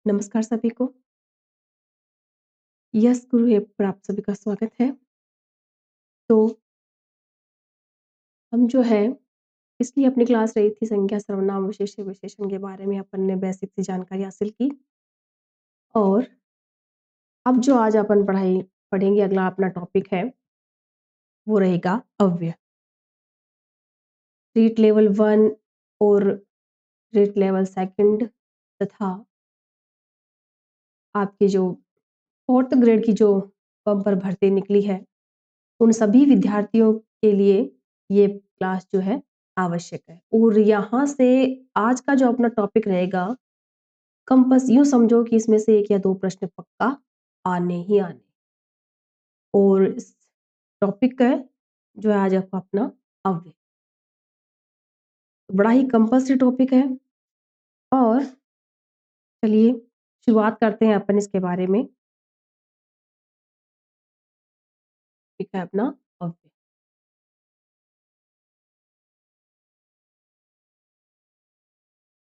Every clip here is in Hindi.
नमस्कार सभी को। यस गुरु ऐप पर आप सभी का स्वागत है। तो हम जो है इसलिए अपनी क्लास रही थी संज्ञा, सर्वनाम, विशेष्य, विशेषण के बारे में अपन ने बेसिक सी जानकारी हासिल की। और अब जो आज अपन पढ़ेंगे अगला अपना टॉपिक है, वो रहेगा अव्यय। रीट लेवल 1 और रीट लेवल 2 तथा आपकी जो 4th ग्रेड की जो बम्पर भर्ती निकली है, उन सभी विद्यार्थियों के लिए ये क्लास जो है आवश्यक है। और यहाँ से आज का जो अपना टॉपिक रहेगा, कंपास, यूँ समझो कि इसमें से 1 या 2 प्रश्न पक्का आने ही आने। और इस टॉपिक का जो है आज आपका अपना अव्यय। बड़ा ही कंपल्सरी टॉपिक है और चलिए शुरुआत करते हैं अपन इसके बारे में। ठीक है अपना अव्यय।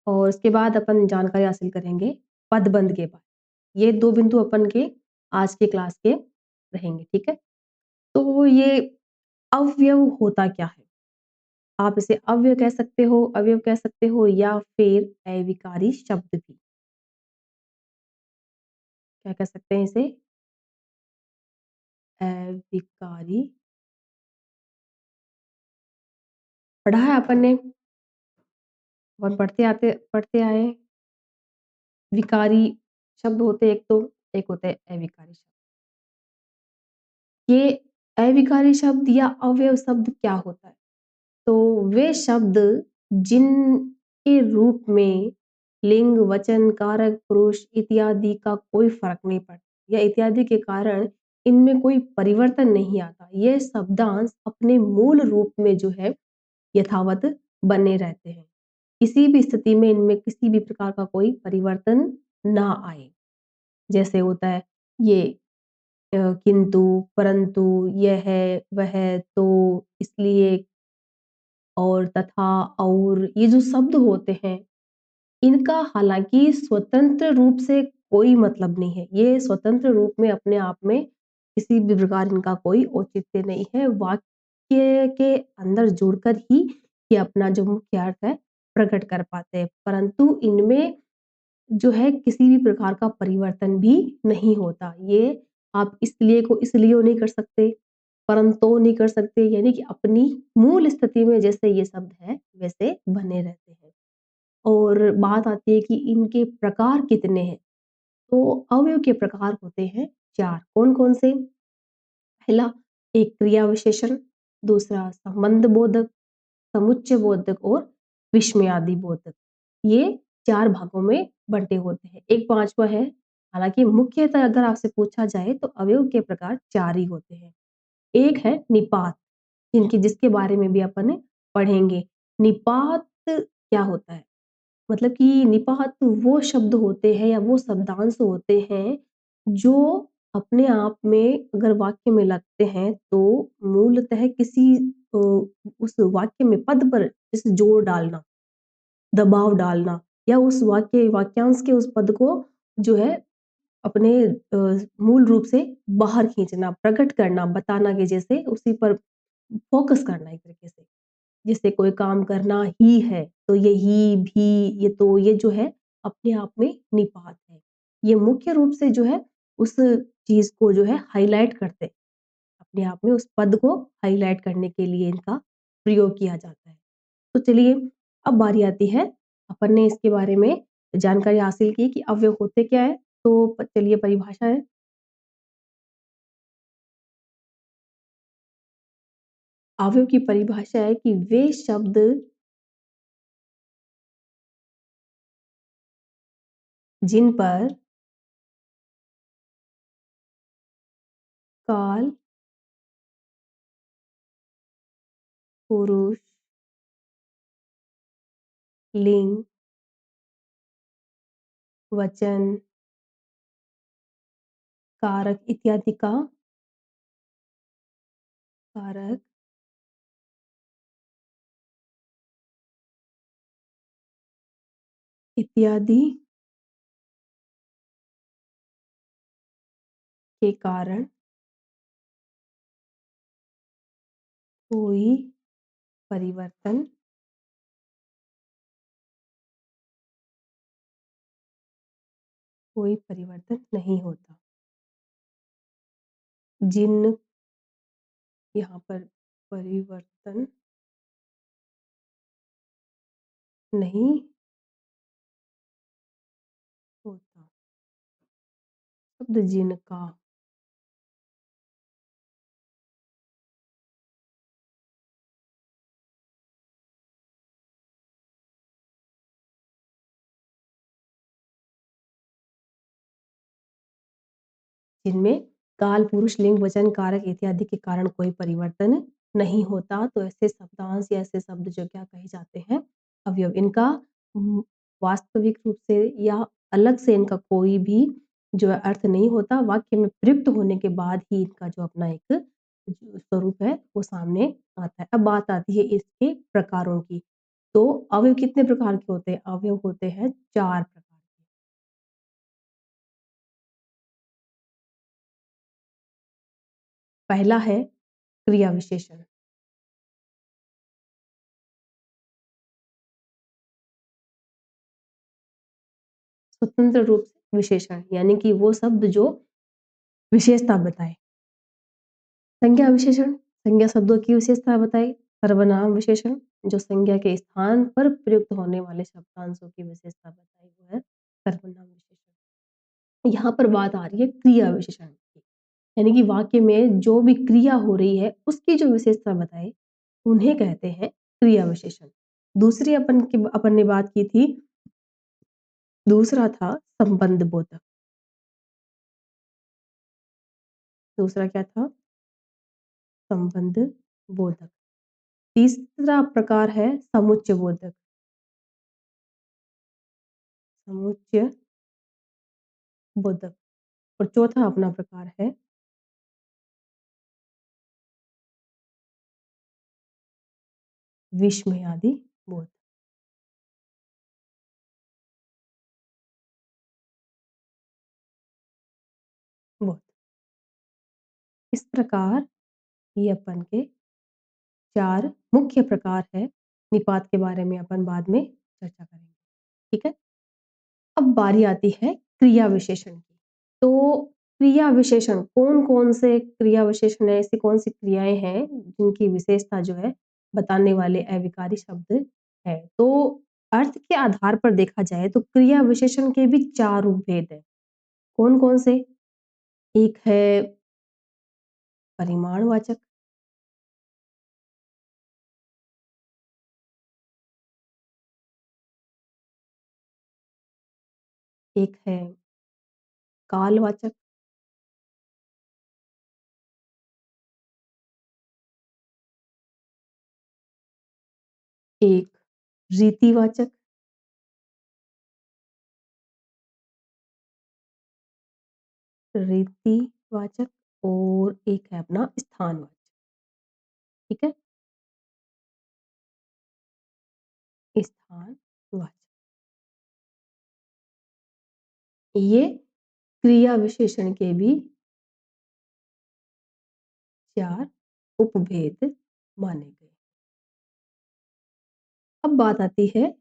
और उसके बाद अपन जानकारी हासिल करेंगे पदबंध के बारे। ये 2 बिंदु अपन के आज की क्लास के रहेंगे, ठीक है? तो ये अवयव होता क्या है? आप इसे अवयव कह सकते हो या फिर अविकारी शब्द भी। क्या कह सकते हैं इसे? अविकारी। पढ़ा है अपन ने, अपन पढ़ते आए। विकारी शब्द होते हैं एक तो, एक होता है अविकारी शब्द। ये अविकारी शब्द या अवयव शब्द क्या होता है? तो वे शब्द जिनके रूप में लिंग, वचन, कारक, पुरुष इत्यादि का कोई फ़र्क नहीं पड़ता या इत्यादि के कारण इनमें कोई परिवर्तन नहीं आता। ये शब्दांश अपने मूल रूप में जो है यथावत बने रहते हैं। किसी भी स्थिति में इनमें किसी भी प्रकार का कोई परिवर्तन ना आए। जैसे होता है ये किंतु, परंतु, यह, वह, तो, इसलिए और तथा और ये जो शब्द होते हैं, इनका हालाँकि स्वतंत्र रूप से कोई मतलब नहीं है। ये स्वतंत्र रूप में अपने आप में किसी भी प्रकार इनका कोई औचित्य नहीं है। वाक्य के अंदर जुड़कर ही ये अपना जो मुख्य अर्थ है प्रकट कर पाते हैं। परंतु इनमें जो है किसी भी प्रकार का परिवर्तन भी नहीं होता। ये आप इसलिए को इसलिए नहीं कर सकते, परंतु नहीं कर सकते, यानी कि अपनी मूल स्थिति में जैसे ये शब्द है वैसे बने रहते हैं। और बात आती है कि इनके प्रकार कितने हैं? तो अवयव के प्रकार होते हैं 4। कौन-कौन से? पहला एक क्रिया विशेषण, दूसरा संबंध बोधक, समुच्चय बोधक और विस्मयादि बोधक। ये 4 भागों में बँटे होते हैं। एक 5वां है, हालाँकि मुख्यतः अगर आपसे पूछा जाए तो अवयव के प्रकार 4 ही होते हैं। एक है निपात, जिसके बारे में भी अपन पढ़ेंगे। निपात क्या होता है? मतलब कि निपात वो शब्द होते हैं या वो शब्दांश होते हैं, जो अपने आप में अगर वाक्य में लगते हैं तो मूलतः किसी अ, उस वाक्य में पद पर जैसे जोर डालना, दबाव डालना या उस वाक्यांश के उस पद को जो है अपने मूल रूप से बाहर खींचना, प्रकट करना, बताना कि जैसे उसी पर फ़ोकस करना एक तरीके से। जैसे कोई काम करना ही है, तो ये ही, भी, ये तो, ये जो है अपने आप में निपात है। ये मुख्य रूप से जो है उस चीज़ को जो है हाइलाइट करते हैं। अपने आप में उस पद को हाइलाइट करने के लिए इनका प्रयोग किया जाता है। तो चलिए अब बारी आती है, अपन ने इसके बारे में जानकारी हासिल की कि अवयव होते क्या है, तो चलिए परिभाषा है। अवयव की परिभाषा है कि वे शब्द जिन पर काल, पुरुष, लिंग, वचन, कारक इत्यादि का कारक इत्यादि के कारण कोई परिवर्तन नहीं होता। जिन यहाँ पर परिवर्तन नहीं होता। शब्द जिनका जिनमें काल, पुरुष, लिंग, वचन, कारक इत्यादि के कारण कोई परिवर्तन नहीं होता, तो ऐसे शब्दांश या ऐसे शब्द जो क्या कहे जाते हैं, अवयव। इनका वास्तविक रूप से या अलग से इनका कोई भी जो है अर्थ नहीं होता, वाक्य में प्रयुक्त होने के बाद ही इनका जो अपना एक जो स्वरूप है वो सामने आता है। अब बात आती है इसके प्रकारों की। तो अवयव कितने प्रकार के होते हैं? अवयव होते हैं 4 प्रकार के। पहला है क्रिया विशेषण। स्वतंत्र रूप से विशेषण यानी कि वो शब्द जो विशेषता बताए। संज्ञा विशेषण, संज्ञा शब्दों की विशेषता बताई। सर्वनाम विशेषण, जो संज्ञा के स्थान पर प्रयुक्त होने वाले शब्दांशों की विशेषता बताई, वो है सर्वनाम विशेषण। यहाँ पर बात आ रही है क्रिया विशेषण की, यानी कि वाक्य में जो भी क्रिया हो रही है उसकी जो विशेषता बताए उन्हें कहते हैं क्रिया विशेषण। दूसरी अपन ने बात की थी, दूसरा था संबंध बोधक। दूसरा क्या था? संबंध बोधक। तीसरा प्रकार है समुच्चय बोधक। समुच्चय बोधक। और चौथा अपना प्रकार है विस्मयादि बोध। बोध। इस प्रकार ये अपन के 4 मुख्य प्रकार है। निपात के बारे में अपन बाद में चर्चा करेंगे। ठीक है? अब बारी आती है क्रिया विशेषण की। तो क्रिया विशेषण कौन-कौन से क्रिया विशेषण है, ऐसी कौन-सी क्रियाएँ हैं जिनकी विशेषता जो है बताने वाले अविकारी शब्द है। तो अर्थ के आधार पर देखा जाए तो क्रिया विशेषण के भी 4 उपभेद हैं। कौन-कौन से? एक है परिमाणवाचक, एक है कालवाचक, एक रीतिवाचक, रीतिवाचक और एक है अपना स्थानवाचक। ठीक है? स्थानवाचक। ये क्रिया विशेषण के भी 4 उपभेद माने गए। अब बात आती है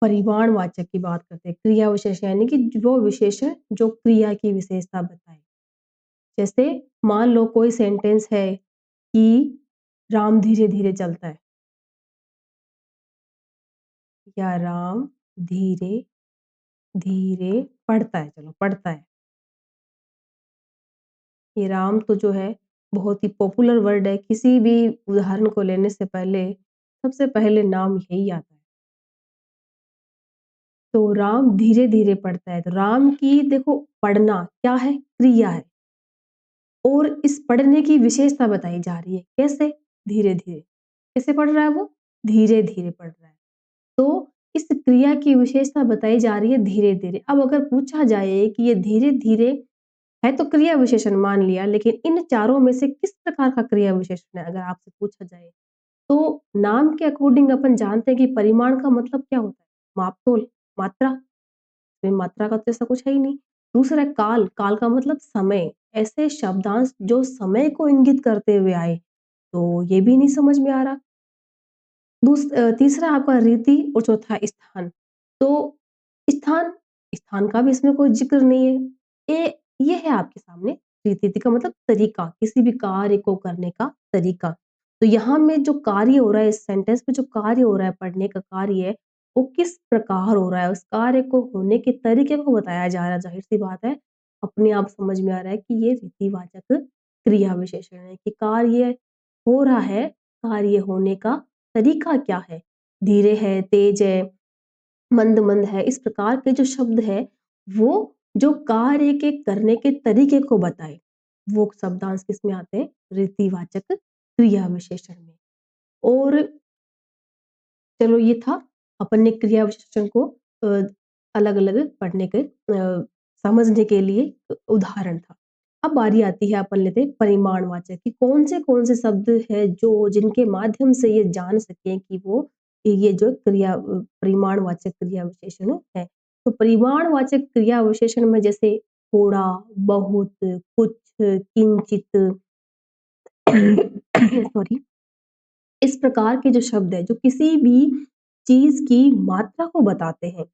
परिमाणवाचक की बात करते हैं। क्रिया विशेषण यानी कि वो विशेषण जो क्रिया की विशेषता बताए। जैसे मान लो कोई सेंटेंस है कि राम धीरे-धीरे चलता है या राम धीरे-धीरे पढ़ता है, चलो पढ़ता है। ये राम तो जो है बहुत ही पॉपुलर वर्ड है, किसी भी उदाहरण को लेने से पहले सबसे पहले नाम यही आता है। तो राम धीरे-धीरे पढ़ता है, तो राम की देखो पढ़ना क्या है? क्रिया है और इस पढ़ने की विशेषता बताई जा रही है। कैसे? धीरे-धीरे। कैसे पढ़ रहा है वो? धीरे-धीरे पढ़ रहा है। तो इस क्रिया की विशेषता बताई जा रही है धीरे-धीरे। अब अगर पूछा जाए कि ये धीरे-धीरे है तो क्रिया विशेषण मान लिया, लेकिन इन चारों में से किस प्रकार का क्रिया विशेषण है अगर आपसे पूछा जाए? तो नाम के अकॉर्डिंग अपन जानते हैं कि परिमाण का मतलब क्या होता है? माप-तोल, मात्रा। इसमें मात्रा का तो ऐसा कुछ है ही नहीं। दूसरा है काल, काल का मतलब समय, ऐसे शब्दांश जो समय को इंगित करते हुए आए, तो ये भी नहीं समझ में आ रहा। तीसरा आपका रीति और चौथा स्थान। तो स्थान, स्थान का भी इसमें कोई ज़िक्र नहीं है। ये है आपके सामने रीति का मतलब तरीका, किसी भी कार्य को करने का तरीका। तो यहाँ में जो कार्य हो रहा है, इस सेंटेंस में जो कार्य हो रहा है, पढ़ने का कार्य है, वो किस प्रकार हो रहा है, उस कार्य को होने के तरीके को बताया जा रहा है। ज़ाहिर-सी बात है, अपने आप समझ में आ रहा है कि ये रीतिवाचक क्रिया विशेषण है कि कार्य हो रहा है, कार्य होने का तरीका क्या है? धीरे है, तेज है, मंद-मंद है, इस प्रकार के जो शब्द है, वो जो कार्य के करने के तरीके को बताए, वो शब्दांश किसमें आते हैं? रीतिवाचक क्रिया विशेषण में। और चलो ये था, अपन ने क्रिया विशेषण को अलग-अलग पढ़ने के समझने के लिए उदाहरण था। अब बारी आती है, अपन लेते हैं परिमाणवाचक कि कौन से शब्द है जो जिनके माध्यम से ये जान सकें कि वो ये जो परिमाणवाचक क्रिया विशेषण है। तो परिमाणवाचक क्रिया विशेषण में जैसे थोड़ा, बहुत, कुछ, किंचित सॉरी, इस प्रकार के जो शब्द हैं, जो किसी भी चीज़ की मात्रा को बताते हैं,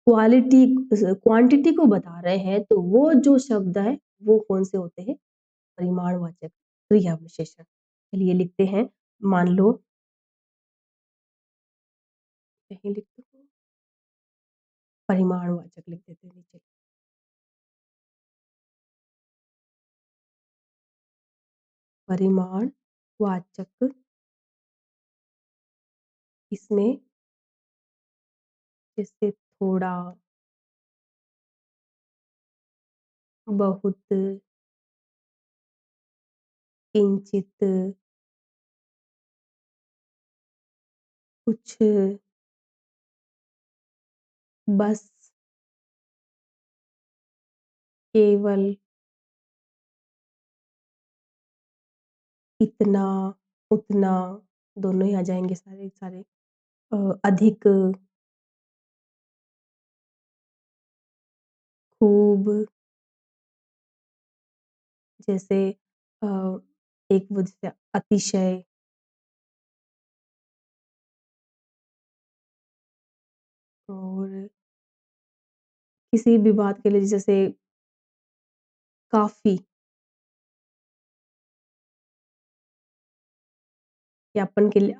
क्वांटिटी को बता रहे हैं, तो वो जो शब्द है, वो कौन-से होते हैं? परिमाणवाचक क्रिया विशेषण। चलिए लिखते हैं, मान लो कहीं लिख दो, परिमाणवाचक लिख देते हैं नीचे। परिमाणवाचक, इसमें जैसे थोड़ा, बहुत, किंचित, कुछ, बस, केवल, इतना, उतना, दोनों ही आ जाएँगे सारे के सारे। अधिक, खूब, जैसे अ, एक वो जैसे अतिशय, और किसी भी बात के लिए जैसे काफ़ी, या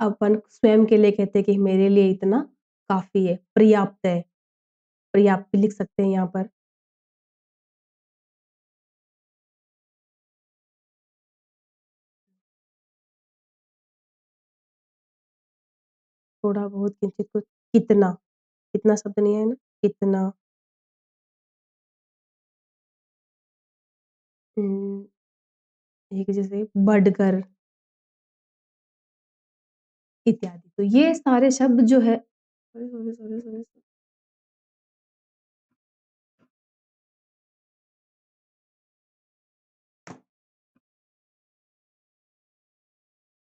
अपन स्वयं के लिए कहते हैं कि मेरे लिए इतना काफ़ी है, पर्याप्त है, पर्याप्त भी लिख सकते हैं यहाँ पर। थोड़ा बहुत, किंचित, कुछ, कितना, कितना शब्द नहीं है ना? कितना, उम, एक जैसे बढ़कर, इत्यादि। तो ये सारे शब्द जो है, सॉरी,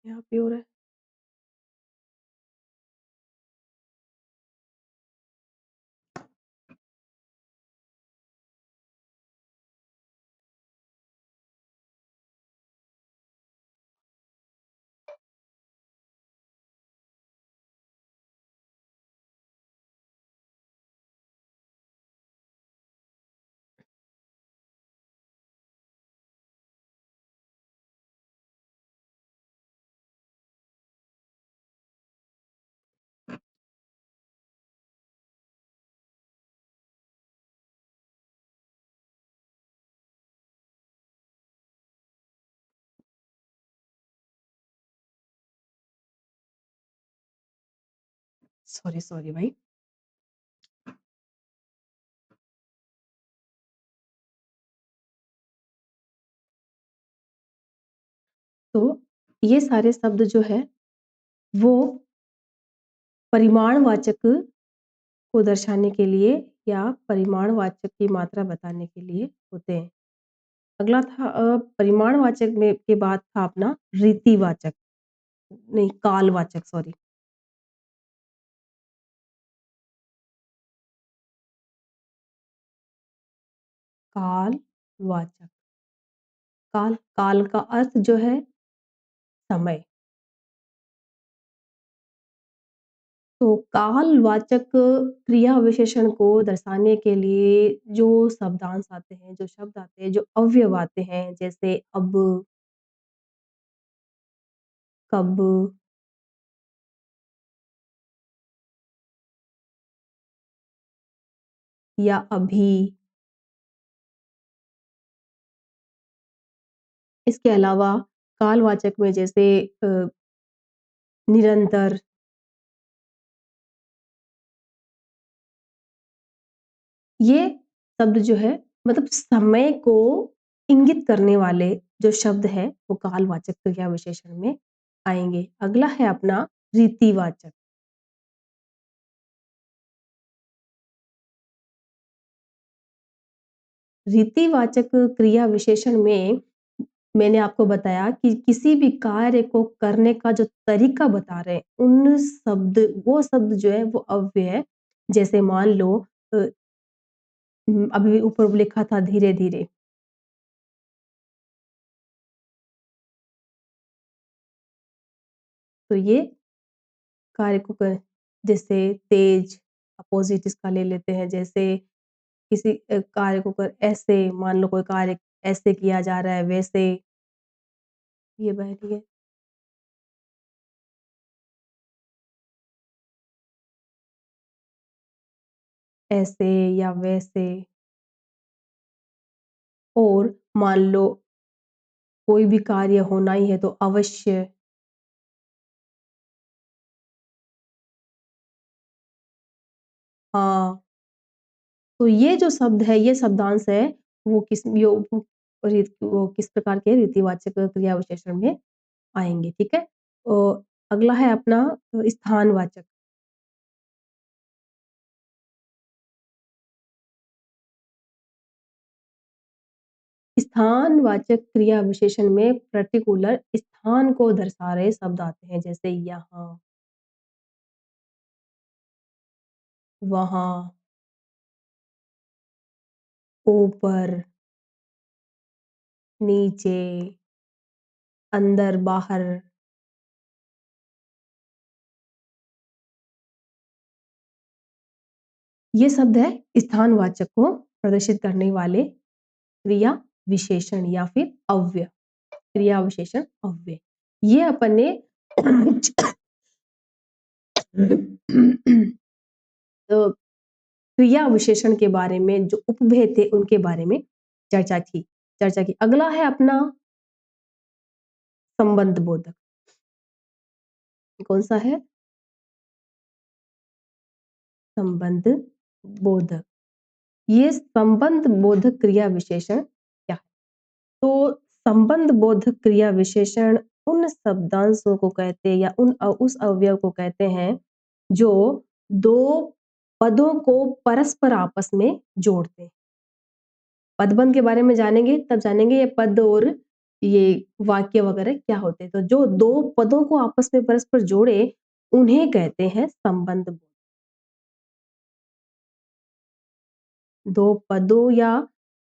यहाँ पे हो रहा है। सॉरी भाई। तो ये सारे शब्द जो है, वो परिमाणवाचक को दर्शाने के लिए या परिमाणवाचक की मात्रा बताने के लिए होते हैं। अगला था परिमाणवाचक में के बाद था अपना रीतिवाचक, नहीं कालवाचक, सॉरी। कालवाचक। काल काल का अर्थ जो है समय। तो कालवाचक क्रिया विशेषण को दर्शाने के लिए जो शब्दांश आते हैं, जो शब्द आते हैं, जो अवयव आते हैं जैसे अब, कब या अभी। इसके अलावा कालवाचक में जैसे निरंतर, ये शब्द जो है मतलब समय को इंगित करने वाले जो शब्द है वो कालवाचक क्रिया विशेषण में आएंगे। अगला है अपना रीतिवाचक। रीतिवाचक क्रिया विशेषण में मैंने आपको बताया कि किसी भी कार्य को करने का जो तरीका बता रहे हैं, वो शब्द जो है वो अव्यय है। जैसे मान लो अ, अभी ऊपर लिखा था धीरे-धीरे, तो ये कार्य को कर, जैसे तेज अपोजिट इसका ले लेते हैं, जैसे किसी कार्य को कर ऐसे, मान लो कोई कार्य ऐसे किया जा रहा है वैसे, ये बह रही है, ऐसे या वैसे। और मान लो कोई भी कार्य होना ही है तो अवश्य। हाँ, तो ये जो शब्द है, ये शब्दांश है, वो किस प्रकार के रीतिवाचक क्रिया विशेषण में आएँगे, ठीक है? अगला है अपना स्थानवाचक। स्थानवाचक क्रिया विशेषण में पर्टिकुलर स्थान को दर्शा रहे शब्द आते हैं, जैसे यहाँ, वहाँ, ऊपर, नीचे, अंदर, बाहर। ये शब्द है स्थानवाचक को प्रदर्शित करने वाले क्रिया विशेषण या फिर अव्यय। क्रिया विशेषण अव्यय। ये अपन ने तो क्रिया विशेषण के बारे में जो उपभेद थे उनके बारे में चर्चा की चर्चा की। अगला है अपना संबंध बोधक। कौन सा है? संबंध बोधक। ये संबंध बोधक क्रिया विशेषण क्या है? तो संबंध बोधक क्रिया विशेषण उन शब्दांशों को कहते हैं या उस अवयव को कहते हैं जो दो पदों को परस्पर आपस में जोड़ते हैं। पदबंध के बारे में जानेंगे तब जानेंगे ये पद और ये वाक्य वगैरह क्या होते हैं। तो जो दो पदों को आपस में परस्पर जोड़े उन्हें कहते हैं संबंध बोधक। दो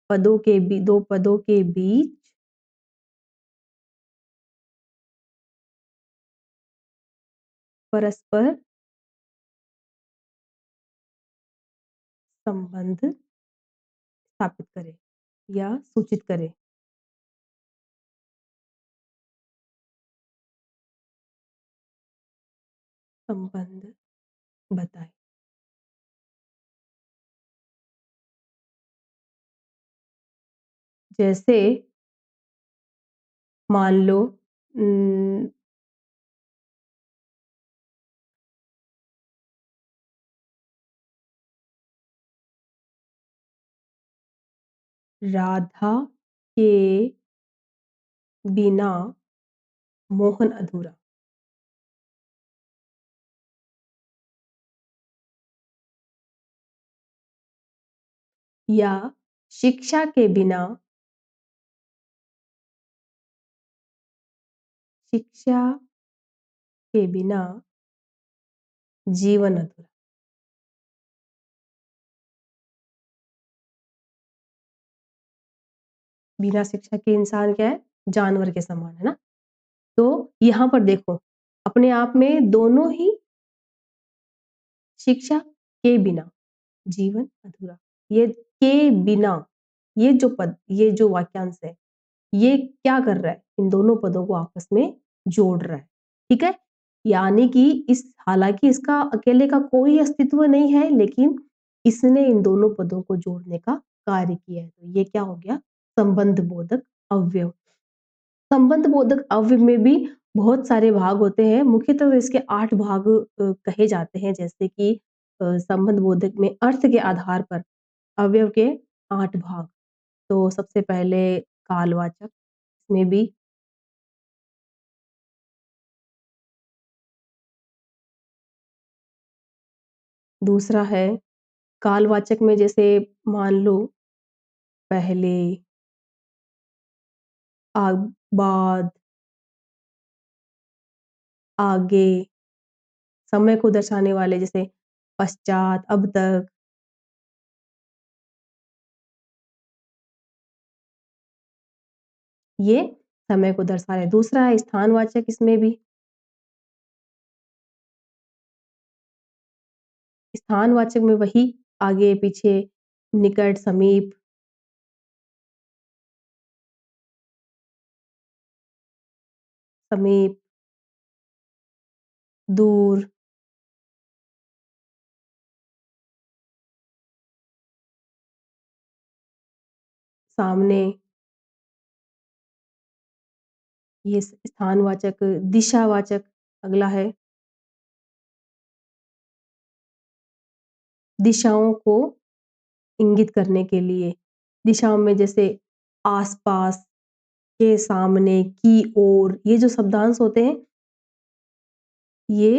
पदों के बीच परस्पर संबंध स्थापित करें या सूचित करें। संबंध बताएं। जैसे मान लो उम, राधा के बिना मोहन अधूरा। या शिक्षा के बिना शिक्षा के बिना जीवन अधूरा। बिना शिक्षा के इंसान क्या है? जानवर के समान, है ना? तो यहाँ पर देखो, अपने आप में दोनों ही शिक्षा के बिना जीवन अधूरा। ये के बिना, ये जो वाक्यांश है, ये क्या कर रहा है? इन दोनों पदों को आपस में जोड़ रहा है, ठीक है? यानी कि हालाँकि इसका अकेले का कोई अस्तित्व नहीं है, लेकिन इसने इन दोनों पदों को जोड़ने का कार्य किया है। तो ये क्या हो गया? संबंध बोधक अवयव। संबंध बोधक अवयव में भी बहुत सारे भाग होते हैं, मुख्यतः इसके 8 भाग कहे जाते हैं, जैसे कि संबंध बोधक में अर्थ के आधार पर अवयव के 8 भाग। तो सबसे पहले कालवाचक, इसमें भी दूसरा है कालवाचक में, जैसे मान लो पहले, बाद, आगे, समय को दर्शाने वाले जैसे पश्चात, अब तक, ये समय को दर्शा रहे। दूसरा है स्थानवाचक, इसमें भी स्थानवाचक में वही आगे, पीछे, निकट, समीप, समीप, दूर, सामने, ये स्थानवाचक। दिशावाचक अगला है, दिशाओं को इंगित करने के लिए। दिशाओं में जैसे आस-पास, के सामने, की ओर, ये जो शब्दांश होते हैं, ये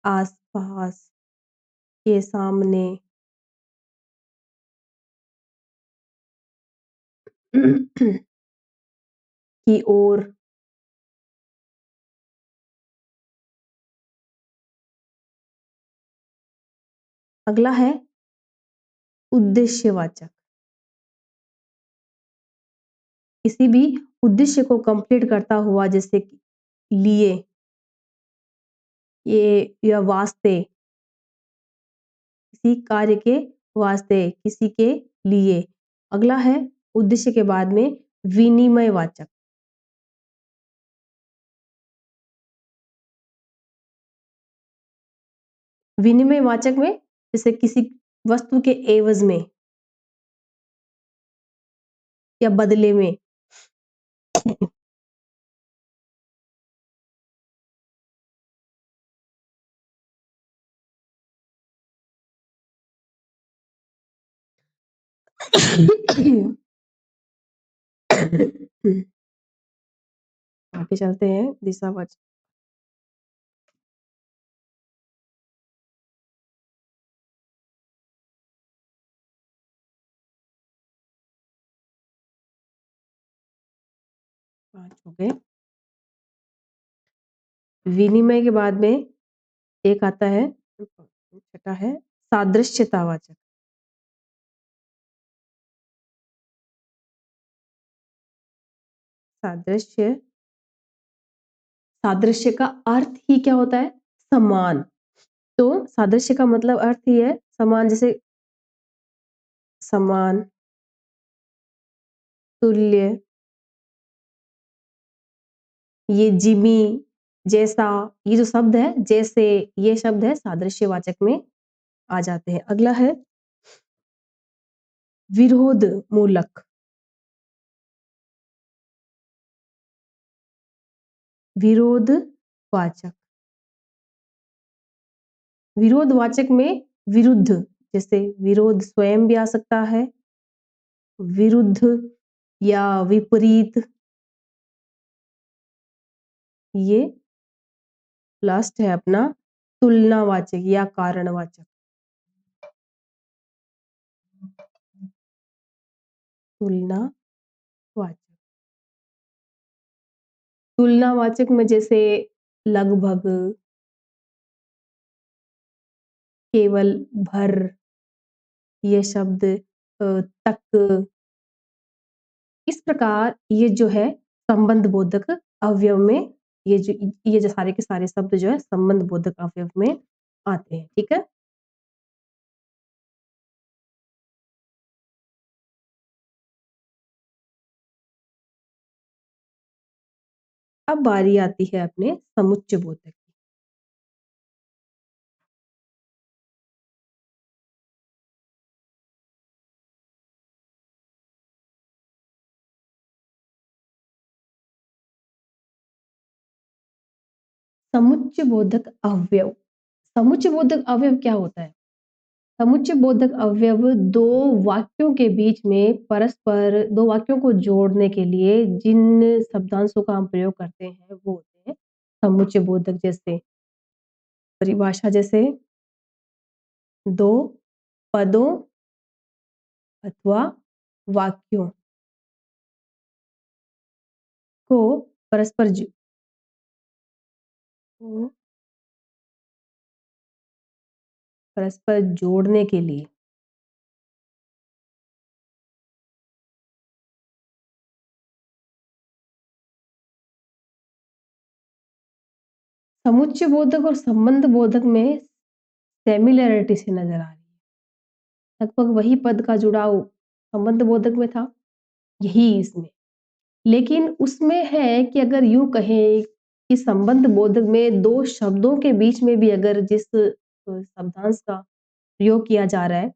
आस-पास, के सामने, की ओर, अगला है उद्देश्यवाचक। किसी भी उद्देश्य को कंप्लीट करता हुआ, जैसे कि लिए, ये या वास्ते, किसी कार्य के वास्ते, किसी के लिए। अगला है उद्देश्य के बाद में विनिमयवाचक। विनिमयवाचक में जैसे किसी वस्तु के एवज में या बदले में। आगे चलते हैं दिशावाचक। 5 हो गए। विनिमय के बाद में एक आता है, छठा है सादृश्यतावाचक। सादृश्य, सादृश्य का अर्थ ही क्या होता है? समान। तो सादृश्य का मतलब अर्थ ही है समान, जैसे समान, तुल्य, ये जिमी, जैसा, ये जो शब्द है जैसे, ये शब्द है सादृश्यवाचक में आ जाते हैं। अगला है विरोध मूलक। विरोधवाचक, विरोधवाचक में विरुद्ध, जैसे विरोध स्वयं भी आ सकता है, विरुद्ध या विपरीत। ये लास्ट है अपना तुलनावाचक या कारणवाचक। तुलनावाचक, तुलनावाचक में जैसे लगभग, केवल, भर, ये शब्द तक, इस प्रकार ये जो है संबंध बोधक अवयव में ये जो सारे के सारे शब्द जो है संबंध बोधक अवयव में आते हैं, ठीक है? अब बारी आती है अपने समुच्चय बोधक की। समुच्चय बोधक अवयव। समुच्चय बोधक अवयव क्या होता है? समुच्चय बोधक अवयव 2 वाक्यों के बीच में परस्पर 2 वाक्यों को जोड़ने के लिए जिन शब्दांशों का हम प्रयोग करते हैं वो होते हैं समुच्चय बोधक। जैसे परिभाषा जैसे 2 पदों अथवा वाक्यों को परस्पर जो को परस्पर जोड़ने के लिए समुच्चय बोधक और संबंध बोधक में सिमिलैरिटी सी नजर आ रही है। लगभग वही पद का जुड़ाव संबंध बोधक में था, यही इसमें। लेकिन उसमें है कि अगर यूँ कहें कि संबंध बोधक में 2 शब्दों के बीच में भी अगर जिस शब्दांश का प्रयोग किया जा रहा है,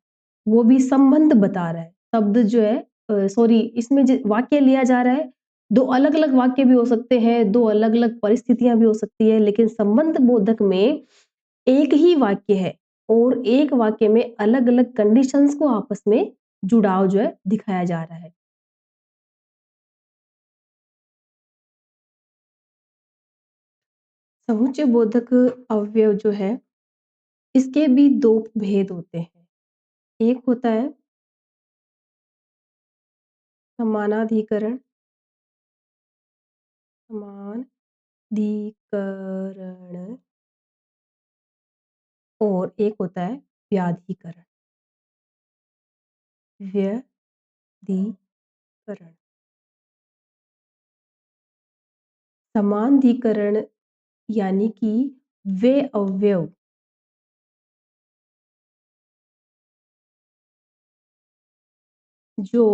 वो भी संबंध बता रहा है। शब्द जो है सॉरी इसमें ज वाक्य लिया जा रहा है, 2 अलग-अलग वाक्य भी हो सकते हैं, 2 अलग-अलग परिस्थितियाँ भी हो सकती है, लेकिन संबंध बोधक में एक ही वाक्य है और एक वाक्य में अलग-अलग कंडीशंस को आपस में जुड़ाव जो है दिखाया जा रहा है। समुच्चय बोधक अवयव जो है, इसके भी 2 भेद होते हैं। एक होता है समानाधिकरण समानाधिकरण और एक होता है व्याधिकरण। व्यधिकरण। समानाधिकरण यानी कि वे अवयव जो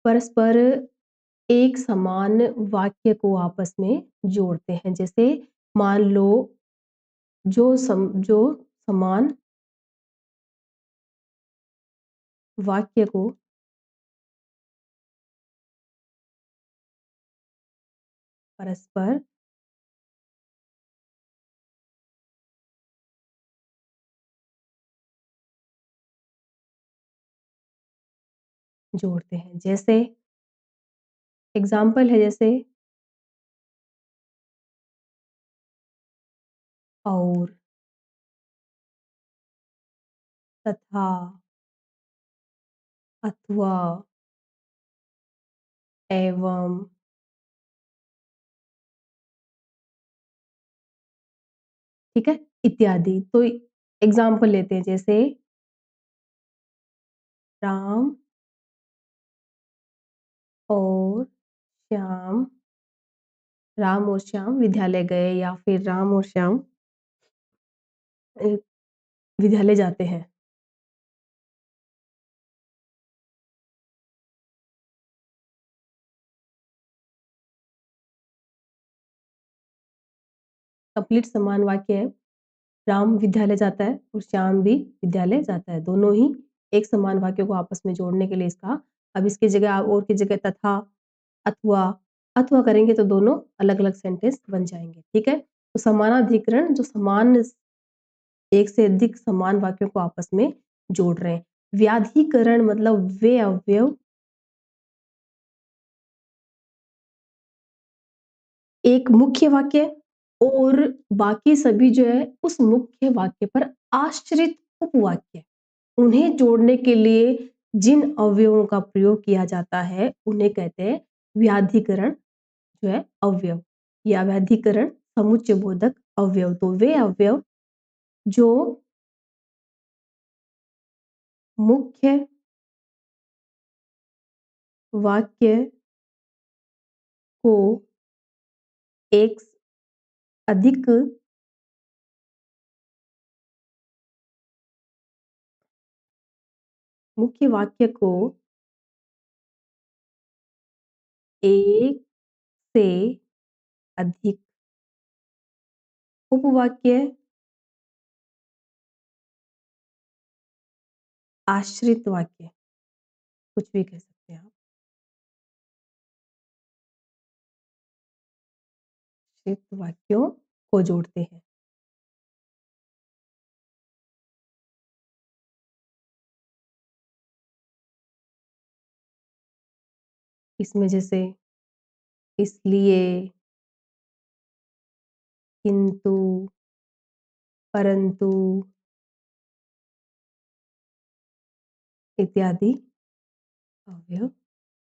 परस्पर एक समान वाक्य को आपस में जोड़ते हैं। जैसे मान लो जो समान वाक्य को परस्पर जोड़ते हैं। जैसे एग्ज़ाम्पल है जैसे और, तथा, अथवा, एवं, ठीक है? इत्यादि। तो एग्ज़ाम्पल लेते हैं जैसे राम और श्याम राम और श्याम विद्यालय गए या फिर राम और श्याम अ, विद्यालय जाते हैं। कंप्लीट समान वाक्य है। राम विद्यालय जाता है और श्याम भी विद्यालय जाता है। दोनों ही एक समान वाक्य को आपस में जोड़ने के लिए इसका अब इसकी जगह आप और की जगह तथा, अथवा, अथवा करेंगे तो दोनों अलग-अलग सेंटेंस बन जाएँगे, ठीक है? तो समानाधिकरण जो समान एक से अधिक समान वाक्यों को आपस में जोड़ रहे हैं। व्याधिकरण मतलब वे अवयव एक मुख्य वाक्य और बाकी सभी जो है उस मुख्य वाक्य पर आश्रित उपवाक्य। उन्हें जोड़ने के लिए जिन अवयवों का प्रयोग किया जाता है, उन्हें कहते हैं व्याधिकरण जो है अवयव या व्याधिकरण समुच्चय बोधक अवयव। तो वे अवयव जो मुख्य वाक्य को एक अधिक मुख्य वाक्य को एक से अधिक उपवाक्य, आश्रित वाक्य, कुछ भी कह सकते हैं आप। आश्रित वाक्यों को जोड़ते हैं। इसमें जैसे इसलिए, किंतु, परंतु इत्यादि अवयव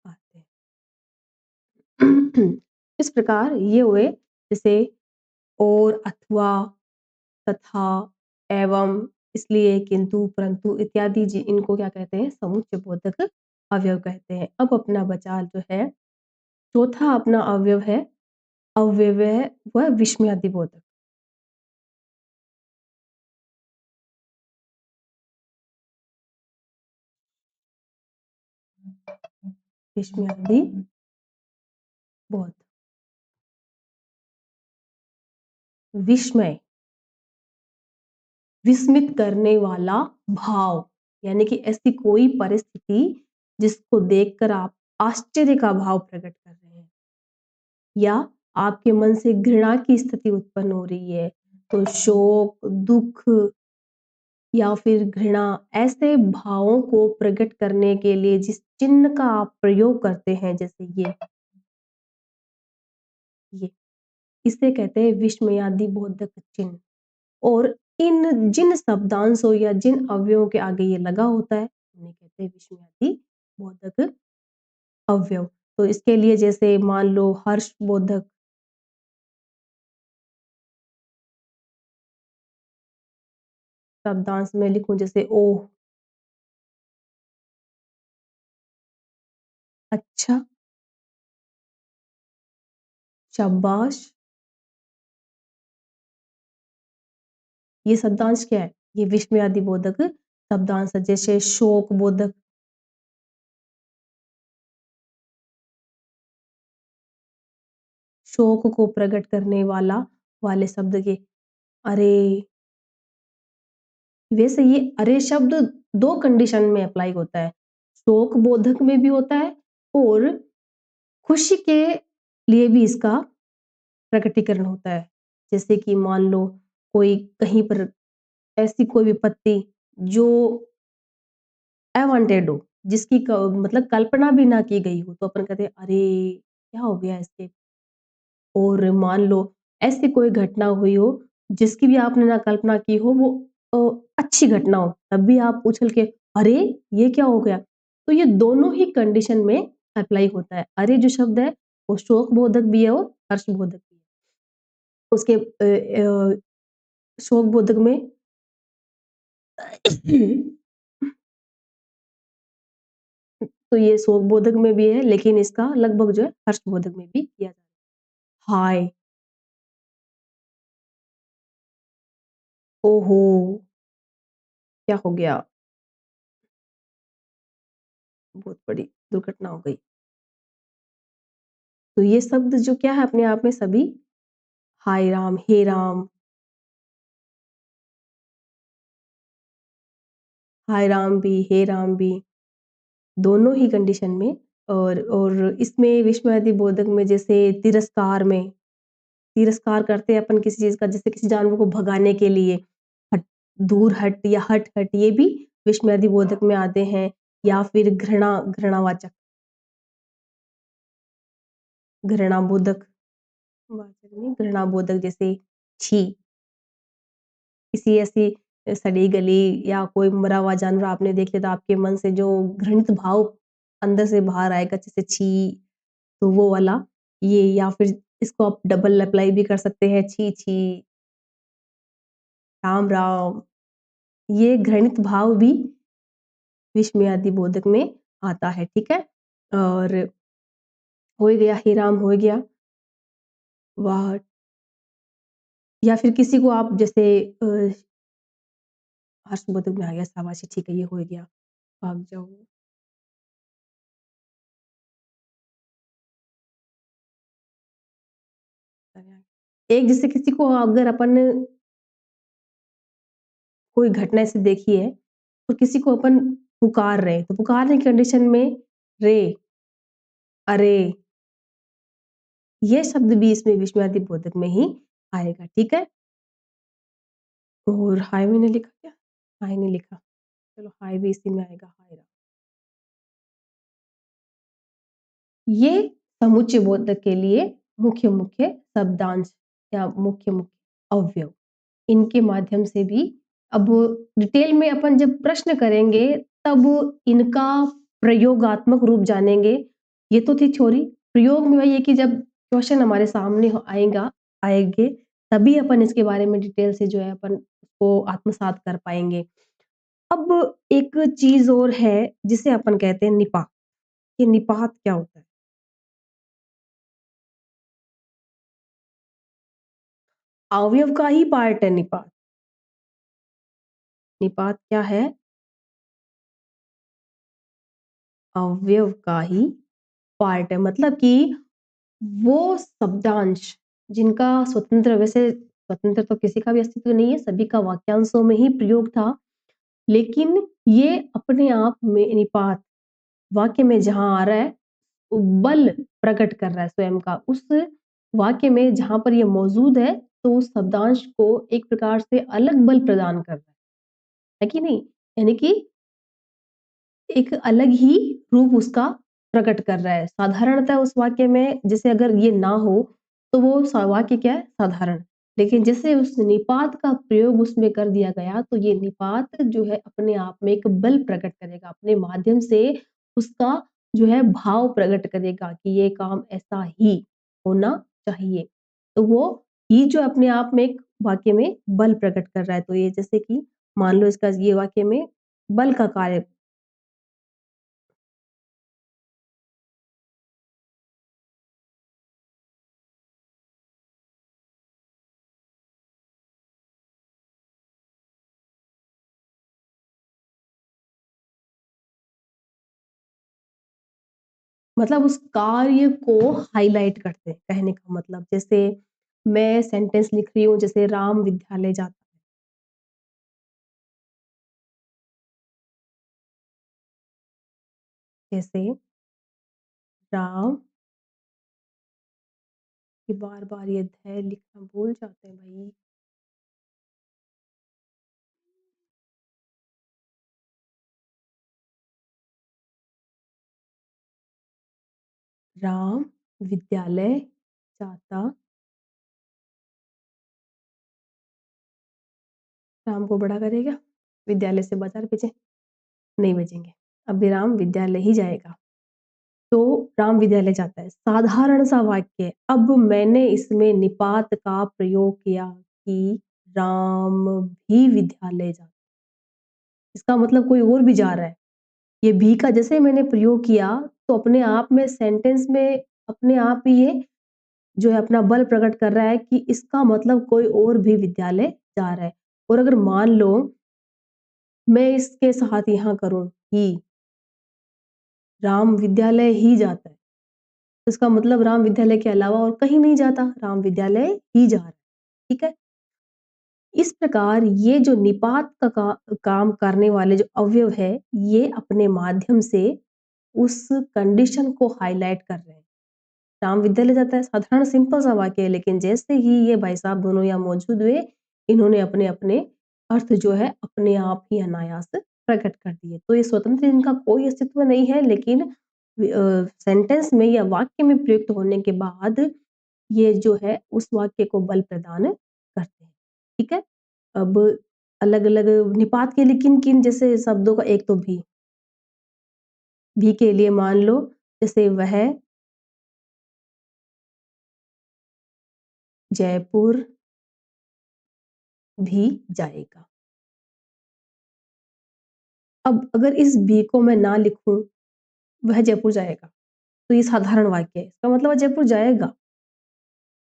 आते हैं। इस प्रकार ये हुए जैसे और, अथवा, तथा, एवं, इसलिए, किंतु, परंतु इत्यादि इनको क्या कहते हैं? समुच्चय बोधक अवयव कहते हैं। अब अपना बचा जो है चौथा अपना अवयव है वह विस्मयादि बोधक। विस्मयादि बोध, विस्मय, विस्मित करने वाला भाव, यानी कि ऐसी कोई परिस्थिति जिसको देखकर आप आश्चर्य का भाव प्रकट कर रहे हैं या आपके मन से घृणा की स्थिति उत्पन्न हो रही है, तो शोक, दुख या फिर घृणा ऐसे भावों को प्रकट करने के लिए जिस चिन्ह का आप प्रयोग करते हैं, जैसे ये इसे कहते हैं विस्मयादि बोधक चिन्ह। और इन जिन शब्दांशों या जिन अवयवों के आगे ये लगा होता है उन्हें कहते हैं विस्मयादि बोधक अवयव। तो इसके लिए जैसे मान लो हर्ष बोधक, शब्दांश में लिखूं जैसे ओह, अच्छा, शाबाश, ये शब्दांश क्या है? ये विस्मयादि बोधक शब्दांश है। जैसे शोक बोधक, शोक को प्रकट करने वाले शब्द के अरे। वैसे ये अरे शब्द दो कंडीशन में अप्लाई होता है, शोक बोधक में भी होता है और खुशी के लिए भी इसका प्रकटीकरण होता है। जैसे कि मान लो कोई कहीं पर ऐसी कोई विपत्ति जो अवांटेड हो, जिसकी मतलब कल्पना भी ना की गई हो, तो अपन कहते हैं अरे क्या हो गया इसके। और मान लो ऐसी कोई घटना हुई हो जिसकी भी आपने ना कल्पना की हो, वो अच्छी घटना हो, तब भी आप उछल के अरे ये क्या हो गया। तो ये दोनों ही कंडीशन में अप्लाई होता है। अरे जो शब्द है वो शोक बोधक भी है और हर्ष बोधक भी है। उसके शोक बोधक में तो ये शोक बोधक में भी है, लेकिन इसका लगभग जो है हर्ष बोधक में भी किया जाता है। हाय, ओहो, क्या हो गया, बहुत बड़ी दुर्घटना हो गई। तो ये शब्द जो क्या है अपने आप में सभी हाय राम, हे राम, हाय राम भी, हे राम भी, दोनों ही कंडीशन में। और इसमें विस्मयादि बोधक में जैसे तिरस्कार में, तिरस्कार करते हैं अपन किसी चीज का, जैसे किसी जानवर को भगाने के लिए हट, दूर हट या हट हट, ये भी विस्मयादि बोधक में आते हैं। या फिर घृणावाचक, घृणाबोधक, वाचक नहीं, घृणाबोधक जैसे छी, किसी ऐसी सड़ी गली या कोई मरा हुआ जानवर आपने देख लिया तो आपके मन से जो घृणित भाव अंदर से बाहर आएगा, जैसे छी, तो वो वाला ये। या फिर इसको आप डबल अप्लाई भी कर सकते हैं, छी छी, राम राम, ये घृणित भाव भी विस्मयादि बोधक में आता है। ठीक है। और हो गया, हे राम हो गया, वाह! या फिर किसी को आप जैसे हर्षबोधक में आ गया, शाबाशी ठीक है, ये हो गया, भाग जाओ। एक जैसे किसी को अगर अपन कोई घटना ऐसे देखी है, तो किसी को अपन पुकार रहे हैं, तो पुकारने की कंडीशन में रे, अरे, ये शब्द भी इसमें विस्मयादि बोधक में ही आएगा, ठीक है? और हाय मैंने लिखा क्या? हाय नहीं लिखा, चलो हाय भी इसी में आएगा, हाय रा। ये समुच्चय बोधक के लिए मुख्य-मुख्य शब्दांश या मुख्य-मुख्य अवयव, इनके माध्यम से भी अब डिटेल में अपन जब प्रश्न करेंगे, तब इनका प्रयोगात्मक रूप जानेंगे। ये तो थी थ्योरी, प्रयोग में वही है कि जब क्वेश्चन हमारे सामने आएँगे, तभी अपन इसके बारे में डिटेल से जो है अपन उसको आत्मसात कर पाएँगे। अब एक चीज़ और है जिसे अपन कहते हैं निपात। ये निपात क्या होता है? अवयव का ही पार्ट है निपात। निपात क्या है? अवयव का ही पार्ट है, मतलब कि वो शब्दांश जिनका स्वतंत्र, वैसे स्वतंत्र तो किसी का भी अस्तित्व नहीं है, सभी का वाक्यांशों में ही प्रयोग था। लेकिन ये अपने आप में निपात वाक्य में जहाँ आ रहा है, वो बल प्रकट कर रहा है स्वयं का। उस वाक्य में जहाँ पर ये मौजूद है, तो उस शब्दांश को एक प्रकार से अलग बल प्रदान कर रहा है कि नहीं? यानी कि एक अलग ही रूप उसका प्रकट कर रहा है। साधारणतः उस वाक्य में जैसे अगर ये ना हो, तो वो वाक्य क्या है? साधारण। लेकिन जैसे उस निपात का प्रयोग उसमें कर दिया गया, तो ये निपात जो है अपने आप में एक बल प्रकट करेगा। अपने माध्यम से उसका जो है भाव प्रकट करेगा कि ये काम ऐसा ही होना चाहिए। तो वो ही जो अपने आप में एक वाक्य में बल प्रकट कर रहा है। तो ये जैसे कि मान लो इसका ये वाक्य में बल का कार्य, मतलब उस कार्य को हाइलाइट करते हैं, कहने का मतलब जैसे मैं सेंटेंस लिख रही हूँ, जैसे राम विद्यालय जाता है, जैसे राम, ये बार बार ये धय लिखना भूल जाते हैं भाई। राम विद्यालय जाता, राम को बड़ा करेगा, विद्यालय से बाजार भेजे, नहीं भेजेंगे, अब राम विद्यालय ही जाएगा। तो राम विद्यालय जाता है, साधारण सा वाक्य है। अब मैंने इसमें निपात का प्रयोग किया कि राम भी विद्यालय जाता है। इसका मतलब कोई और भी जा रहा है। ये भी का जैसे मैंने प्रयोग किया, तो अपने आप में सेंटेंस में अपने आप ही ये जो है अपना बल प्रकट कर रहा है कि इसका मतलब कोई और भी विद्यालय जा रहा है। और अगर मान लो मैं इसके साथ यहाँ करूँ कि राम विद्यालय ही जाता है, तो इसका मतलब राम विद्यालय के अलावा और कहीं नहीं जाता, राम विद्यालय ही जा रहा है। ठीक है? इस प्रकार ये जो निपात का काम करने वाले जो अवयव है, ये अपने माध्यम से उस कंडीशन को हाइलाइट कर रहे हैं। राम विद्यालय जाता है, साधारण सिंपल सा वाक्य है, लेकिन जैसे ही ये भाई साहब दोनों यहाँ मौजूद हुए, इन्होंने अपने-अपने अर्थ जो है अपने आप ही अनायास प्रकट कर दिए। तो ये स्वतंत्र इनका कोई अस्तित्व नहीं है, लेकिन सेंटेंस में या वाक्य में प्रयुक्त होने के बाद ये जो है उस वाक्य को बल प्रदान करते हैं। ठीक है? अब अलग-अलग निपात के लिए किन-किन जैसे शब्दों का, एक तो भी के लिए मान लो जैसे वह जयपुर भी जाएगा। अब अगर इस भी को मैं ना लिखूँ, वह जयपुर जाएगा। तो ये साधारण वाक्य है। इसका मतलब वो जयपुर जाएगा।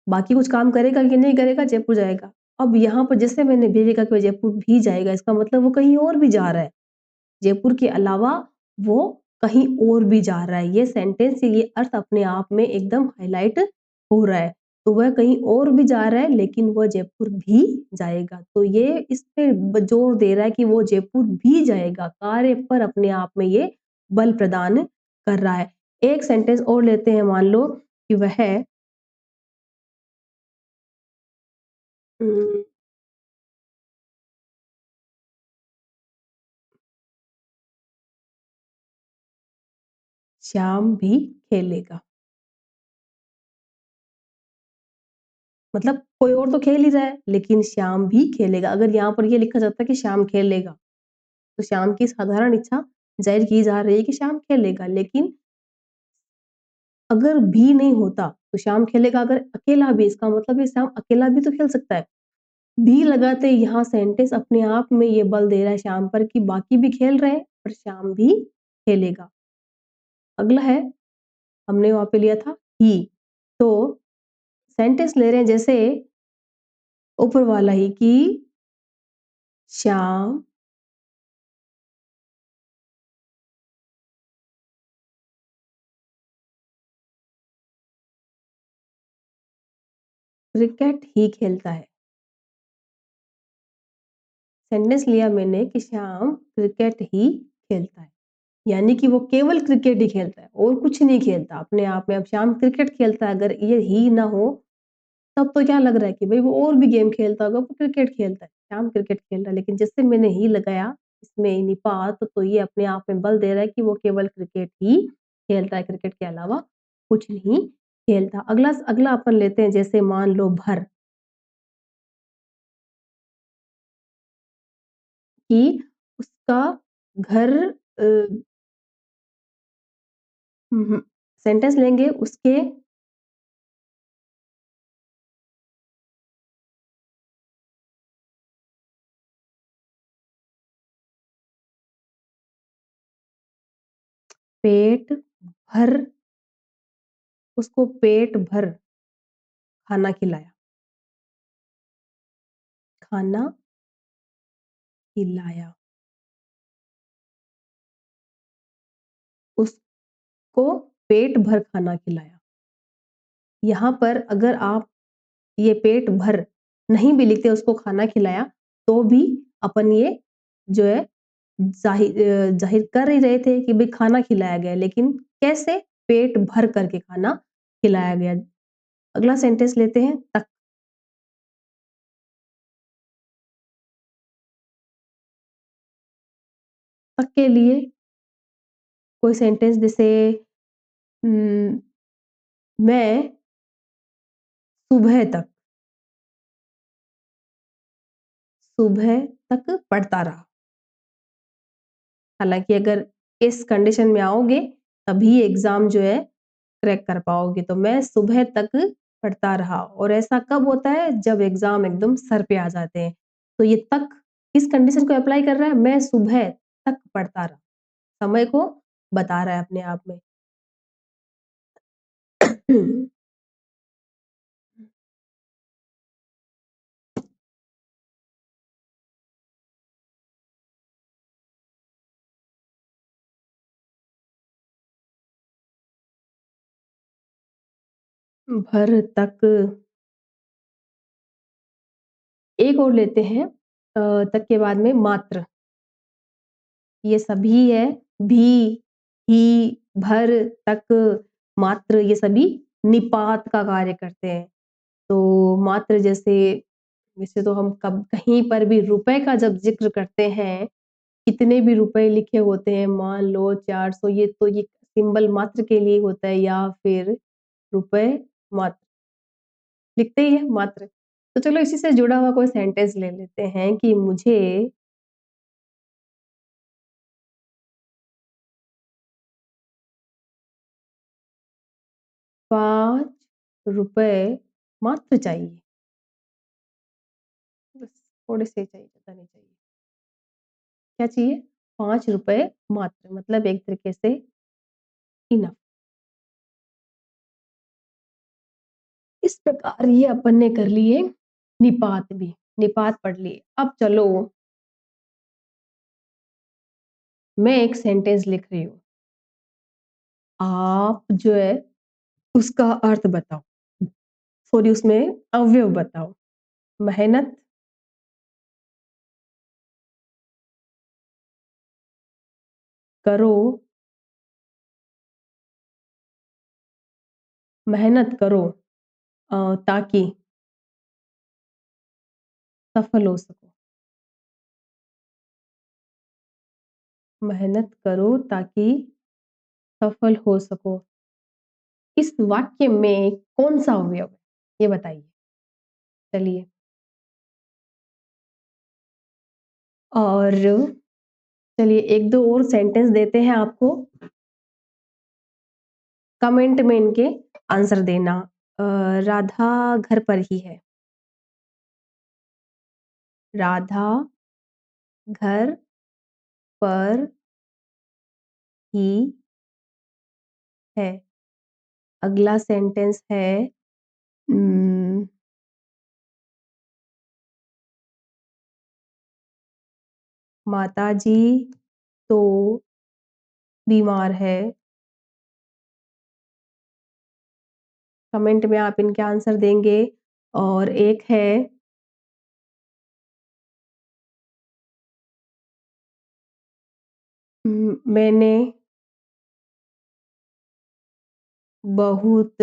बाकी कुछ काम करेगा कि नहीं करेगा, जयपुर जाएगा। अब यहाँ पर जैसे मैंने भेजेगा कि वो जयपुर भी जाएगा, इसका मतलब वो कहीं और भी जा रहा है। जयपुर के अलावा वो कहीं और भी जा रहा है। ये सेंटेंस ये अर्थ अपने आप में एकदम हाइलाइट हो रहा है। तो वह कहीं और भी जा रहा है लेकिन वह जयपुर भी जाएगा। तो ये इस पे जोर दे रहा है कि वो जयपुर भी जाएगा। कार्य पर अपने आप में ये बल प्रदान कर रहा है। एक सेंटेंस और लेते हैं, मान लो कि वह उम, श्याम भी खेलेगा। मतलब कोई और तो खेल ही रहा है, लेकिन श्याम भी खेलेगा। अगर यहाँ पर ये लिखा जाता कि श्याम खेलेगा, तो श्याम की साधारण इच्छा ज़ाहिर की जा रही है कि श्याम खेलेगा। लेकिन अगर भी नहीं होता, तो श्याम खेलेगा अगर अकेला भी, इसका मतलब है श्याम अकेला भी तो खेल सकता है। भी लगाते यहाँ सेंटेंस अपने आप में ये बल दे रहा है श्याम पर कि बाकी भी खेल रहे हैं, पर श्याम भी खेलेगा। अगला है, हमने वहाँ पे लिया था ही। तो सेंटेंस ले रहे हैं जैसे ऊपर वाला ही कि श्याम क्रिकेट ही खेलता है। सेंटेंस लिया मैंने कि श्याम क्रिकेट ही खेलता है। यानी कि वो केवल क्रिकेट ही खेलता है और कुछ नहीं खेलता अपने आप में। अब श्याम क्रिकेट खेलता है, अगर ये ही ना हो, तब तो क्या लग रहा है कि भई वो और भी गेम खेलता होगा, वो क्रिकेट खेलता है। श्याम क्रिकेट खेल रहा है, लेकिन जैसे मैंने ही लगाया इसमें निपात, तो ये अपने आप में बल दे रहा है कि वो केवल क्रिकेट ही खेलता है, क्रिकेट के अलावा कुछ नहीं खेलता। अगला अगला अपन लेते हैं, जैसे मान लो भर, कि उसका घर अ, सेंटेंस लेंगे उसके पेट भर, उसको पेट भर खाना खिलाया, खाना खिलाया, उसको पेट भर खाना खिलाया। यहाँ पर अगर आप ये पेट भर नहीं भी लिखते, उसको खाना खिलाया, तो भी अपन ये जो है ज़ाहिर कर ही रहे थे कि भई खाना खिलाया गया, लेकिन कैसे? पेट भर करके खाना खिलाया गया। अगला सेंटेंस लेते हैं तक। तक के लिए कोई सेंटेंस जैसे उम, मैं सुबह तक, सुबह तक पढ़ता रहा। हालाँकि अगर इस कंडीशन में आओगे, तभी एग्ज़ाम जो है क्रैक कर पाओगे। तो मैं सुबह तक पढ़ता रहा, और ऐसा कब होता है? जब एग्ज़ाम एकदम सर पे आ जाते हैं। तो ये तक किस कंडीशन को अप्लाई कर रहा है? मैं सुबह तक पढ़ता रहा। समय को बता रहा है अपने आप में। भर तक, एक और लेते हैं तक के बाद में मात्र। ये सभी है, भी, ही, भर, तक, मात्र, ये सभी निपात का कार्य करते हैं। तो मात्र जैसे, वैसे तो हम कब कहीं पर भी रुपए का जब ज़िक्र करते हैं, कितने भी रुपए लिखे होते हैं, मान लो 400, ये तो ये सिंबल मात्र के लिए होता है, या फिर रुपए मात्र, लिखते ही है मात्र। तो चलो इसी से जुड़ा हुआ कोई सेंटेंस ले लेते हैं कि मुझे ₹5 मात्र चाहिए। बस थोड़े से चाहिए, ज़्यादा नहीं चाहिए। क्या चाहिए? ₹5 मात्र, मतलब एक तरीके से इनफ। प्रकार ये अपन ने कर लिए निपात भी, निपात पढ़ लिए। अब चलो मैं एक सेंटेंस लिख रही हूँ। आप जो है उसका अर्थ बताओ। सॉरी उसमें अवयव बताओ। मेहनत करो, मेहनत करो ताकि सफल हो सको। मेहनत करो ताकि सफल हो सको। इस वाक्य में कौन-सा अवयव है? ये बताइए। चलिए और चलिए 1-2 और सेंटेंस देते हैं आपको, कमेंट में इनके आंसर देना। राधा घर पर ही है। राधा घर पर ही है। अगला सेंटेंस है उम, माताजी तो बीमार है। कमेंट में आप इनके आंसर देंगे और एक है मैंने बहुत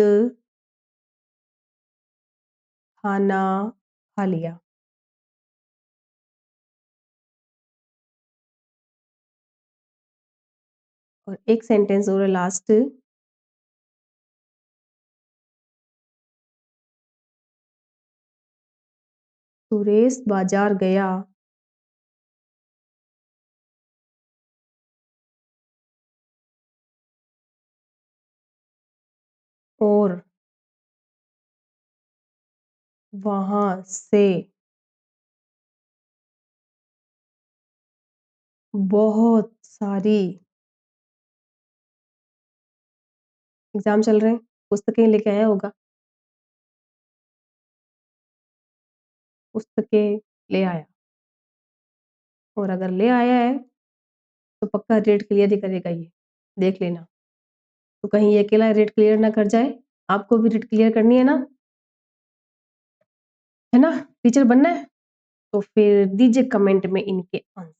खाना खा लिया। और एक सेंटेंस और है लास्ट सुरेश बाजार गया और वहाँ से बहुत सारी एग्ज़ाम चल रहे हैं, पुस्तकें लेके आया होगा, पुस्तकें ले आया और अगर ले आया है तो पक्का रेट क्लियर ही करेगा ये, देख लेना। तो कहीं ये अकेला रेट क्लियर ना कर जाए, आपको भी रेट क्लियर करनी है ना? टीचर बनना है? तो फिर दीजिए कमेंट में इनके आंसर।